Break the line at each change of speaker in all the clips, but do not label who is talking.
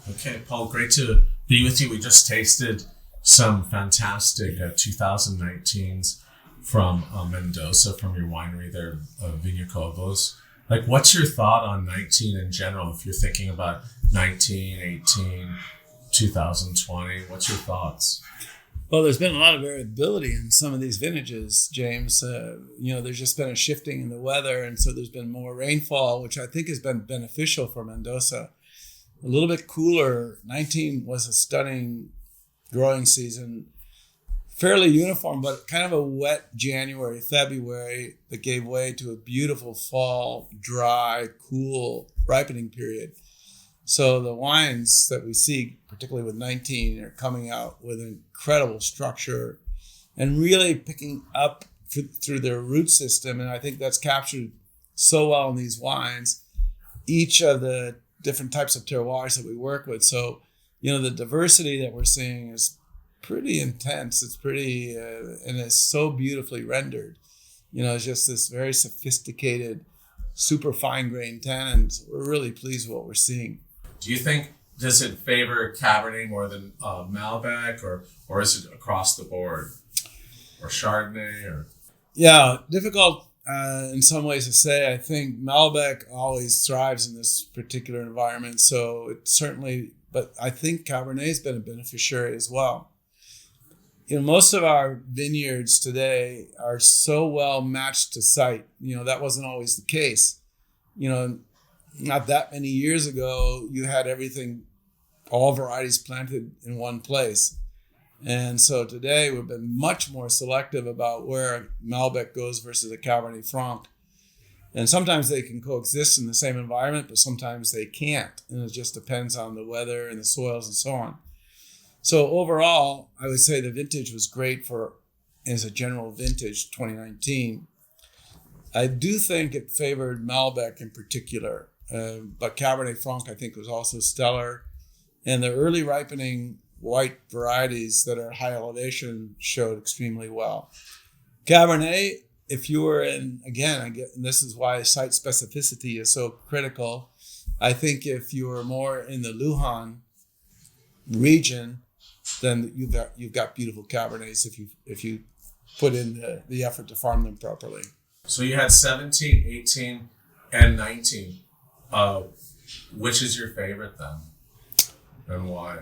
Okay, Paul, great to be with you. We just tasted some fantastic 2019s from Mendoza, from your winery there, Viña Cobos. Like, what's your thought on 19 in general? If you're thinking about 19, 18, 2020, what's your thoughts?
Well, there's been a lot of variability in some of these vintages, James. There's just been a shifting in the weather, and so there's been more rainfall, which I think has been beneficial for Mendoza. A little bit cooler. 19 was a stunning growing season, fairly uniform, but kind of a wet January, February that gave way to a beautiful fall, dry, cool ripening period. So the wines that we see, particularly with 19, are coming out with incredible structure and really picking up through their root system. And I think that's captured so well in these wines, each of the different types of terroirs that we work with. So, the diversity that we're seeing is pretty intense. It's pretty, and it's so beautifully rendered. It's just this very sophisticated, super fine grained tannins. We're really pleased with what we're seeing.
Do you think, does it favor Cabernet more than Malbec, or is it across the board? Or Chardonnay? Or
Yeah, difficult in some ways to say. I think Malbec always thrives in this particular environment. So it certainly, but I think Cabernet has been a beneficiary as well. Most of our vineyards today are so well matched to site. That wasn't always the case. Not that many years ago, you had everything, all varieties planted in one place. And so today we've been much more selective about where Malbec goes versus a Cabernet Franc. And sometimes they can coexist in the same environment, but sometimes they can't. And it just depends on the weather and the soils and so on. So overall, I would say the vintage was great as a general vintage, 2019. I do think it favored Malbec in particular. But Cabernet Franc, I think, was also stellar. And the early ripening white varieties that are high elevation showed extremely well. Cabernet, if you were in, and this is why site specificity is so critical. I think if you were more in the Lujan region, then you've got beautiful Cabernets if you put in the effort to farm them properly.
So you had 17, 18, and 19. Which is your favorite then, and why?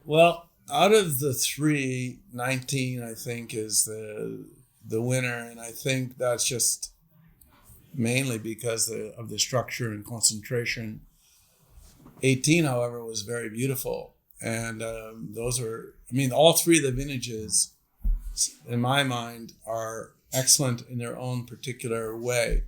Well, out of the three, 19 I think is the winner, and I think that's just mainly because of the structure and concentration. 18, however, was very beautiful, and all three of the vintages, in my mind, are excellent in their own particular way.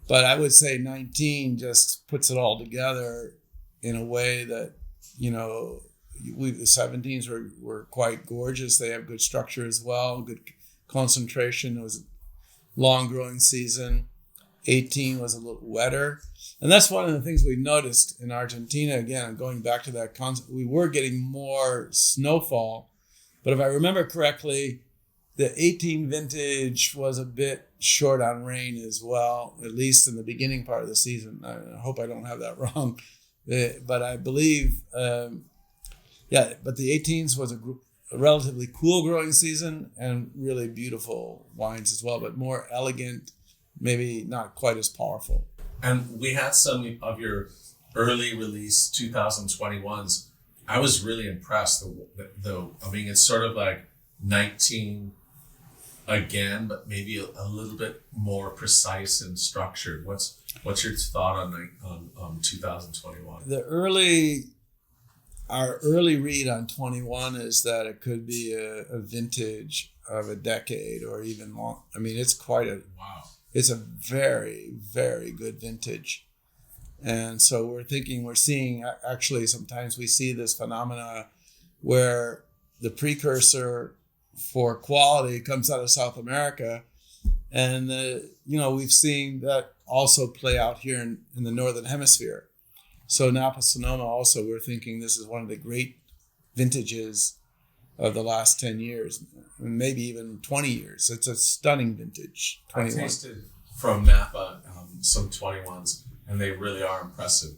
But I would say 19 just puts it all together in a way that, the 17s were quite gorgeous. They have good structure as well, good concentration. It was a long growing season. 18 was a little wetter. And that's one of the things we've noticed in Argentina. Again, going back to that concept, we were getting more snowfall. But if I remember correctly, the 18 vintage was a bit short on rain as well, at least in the beginning part of the season. I hope I don't have that wrong. But I believe, but the 18s was a relatively cool growing season and really beautiful wines as well, but more elegant, maybe not quite as powerful.
And we had some of your early release 2021s. I was really impressed. It's sort of like 19 again, but maybe a little bit more precise and structured. What's your thought on 2021? Our early read on 21 is that it could be a vintage of a decade or even long. It's wow. It's a very, very good vintage. And so we're seeing, actually, sometimes we see this phenomena where the precursor for quality comes out of South America. And, we've seen that also play out here in the Northern Hemisphere. So Napa Sonoma also, we're thinking this is one of the great vintages of the last 10 years, maybe even 20 years. It's a stunning vintage. 21. I tasted from Napa some 21s, and they really are impressive.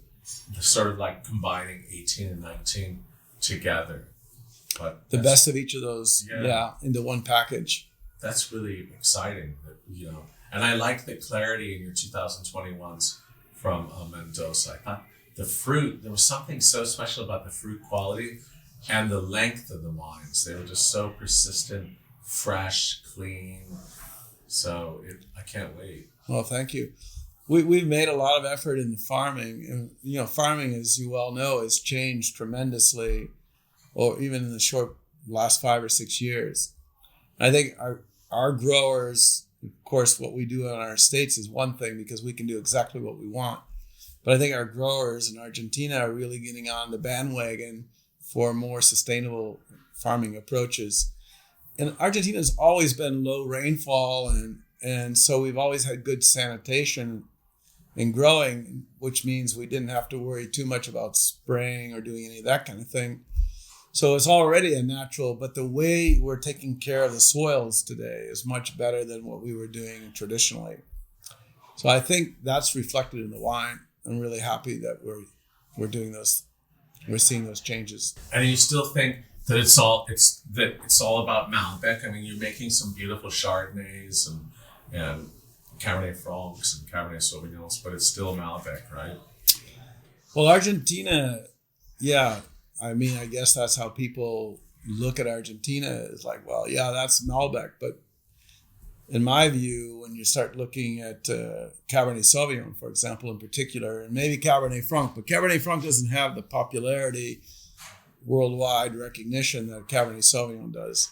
sort of like combining 18 and 19 together. But
the best of each of those, into one package.
That's really exciting, and I like the clarity in your 2021s from Mendoza. I thought the fruit, there was something so special about the fruit quality and the length of the wines. They were just so persistent, fresh, clean. So I can't wait.
Well, thank you. We've made a lot of effort in the farming, and farming, as you well know, has changed tremendously, or even in the last 5 or 6 years. I think our growers, of course, what we do in our estates is one thing because we can do exactly what we want. But I think our growers in Argentina are really getting on the bandwagon for more sustainable farming approaches. And Argentina has always been low rainfall, and so we've always had good sanitation in growing, which means we didn't have to worry too much about spraying or doing any of that kind of thing. So it's already a natural, but the way we're taking care of the soils today is much better than what we were doing traditionally. So I think that's reflected in the wine. I'm really happy that we're doing those. We're seeing those changes.
And you still think that it's all about Malbec? I mean, you're making some beautiful Chardonnays and Cabernet Francs and Cabernet Sauvignons, but it's still Malbec, right?
Well, Argentina, yeah. I mean, I guess that's how people look at Argentina. It's like, well, yeah, that's Malbec. But in my view, when you start looking at Cabernet Sauvignon, for example, in particular, and maybe Cabernet Franc, but Cabernet Franc doesn't have the popularity, worldwide recognition that Cabernet Sauvignon does.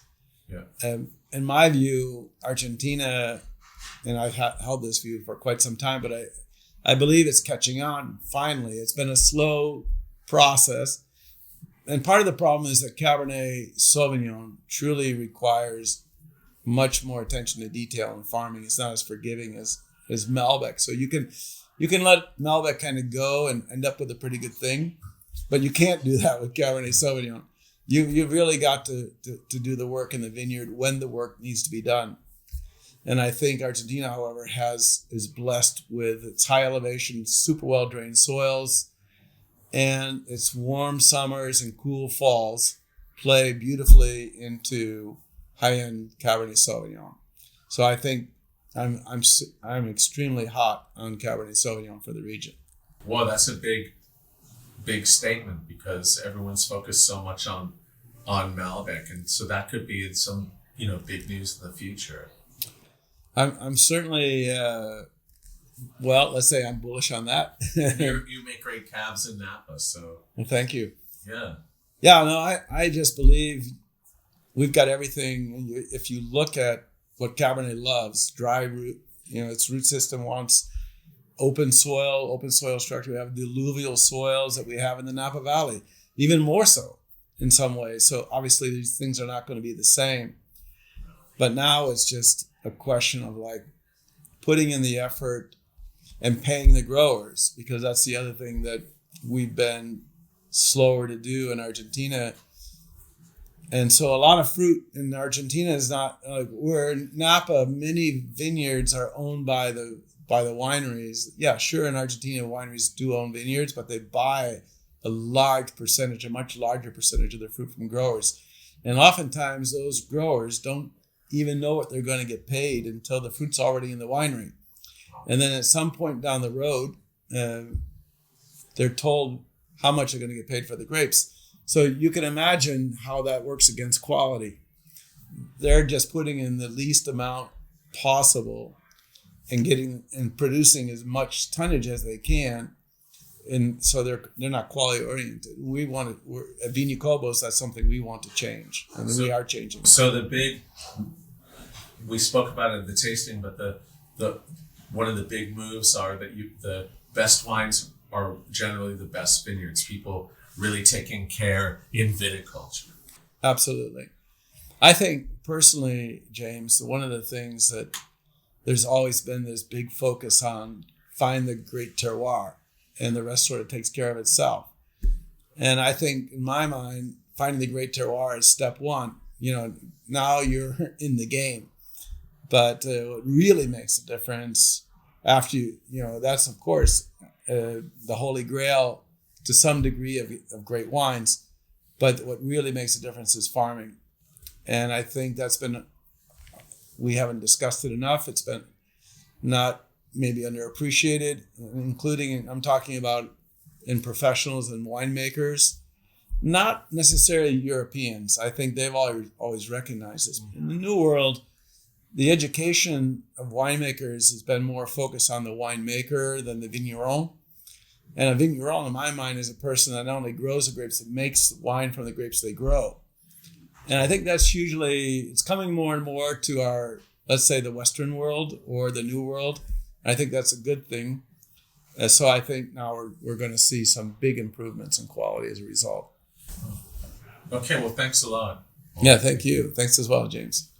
Yeah.
In my view, Argentina, and I've held this view for quite some time, but I believe it's catching on finally. It's been a slow process. And part of the problem is that Cabernet Sauvignon truly requires much more attention to detail in farming. It's not as forgiving as Malbec. So you can let Malbec kind of go and end up with a pretty good thing, but you can't do that with Cabernet Sauvignon. You've really got to do the work in the vineyard when the work needs to be done. And I think Argentina, however, is blessed with its high elevation, super well drained soils, and its warm summers and cool falls play beautifully into high-end Cabernet Sauvignon. So I think I'm extremely hot on Cabernet Sauvignon for the region.
Well, that's a big statement because everyone's focused so much on Malbec, and so that could be some big news in the future.
I'm certainly well, let's say I'm bullish on that.
You make great cabs in Napa, so.
Well, thank you.
Yeah.
Yeah, no, I just believe we've got everything. If you look at what Cabernet loves, dry root, its root system wants open soil structure. We have the alluvial soils that we have in the Napa Valley, even more so in some ways. So obviously these things are not going to be the same. But now it's just a question of like putting in the effort and paying the growers, because that's the other thing that we've been slower to do in Argentina. And so a lot of fruit in Argentina is not like where in Napa, many vineyards are owned by the wineries. Yeah, sure, in Argentina, wineries do own vineyards, but they buy a much larger percentage of their fruit from growers. And oftentimes those growers don't even know what they're going to get paid until the fruit's already in the winery. And then at some point down the road, they're told how much they're going to get paid for the grapes. So you can imagine how that works against quality. They're just putting in the least amount possible and producing as much tonnage as they can. And so they're not quality oriented. We're at Viña Cobos, that's something we want to change, and we are changing.
So we spoke about it at the tasting, but the one of the big moves are that the best wines are generally the best vineyards. People really taking care in viticulture.
Absolutely. I think personally, James, one of the things that there's always been this big focus on, find the great terroir, and the rest sort of takes care of itself. And I think in my mind, finding the great terroir is step one. Now you're in the game. But what really makes a difference after that's of course the holy grail to some degree of great wines, but what really makes a difference is farming. And I think we haven't discussed it enough. It's been not maybe underappreciated, including, I'm talking about in professionals and winemakers, not necessarily Europeans. I think they've always recognized this. In the New World, the education of winemakers has been more focused on the winemaker than the vigneron. And a vigneron, in my mind, is a person that not only grows the grapes, but makes wine from the grapes they grow. And I think that's it's coming more and more to our, let's say, the Western world or the New World. And I think that's a good thing. So I think now we're going to see some big improvements in quality as a result.
Okay, well, thanks a lot.
Yeah, thank you. Thanks as well, James.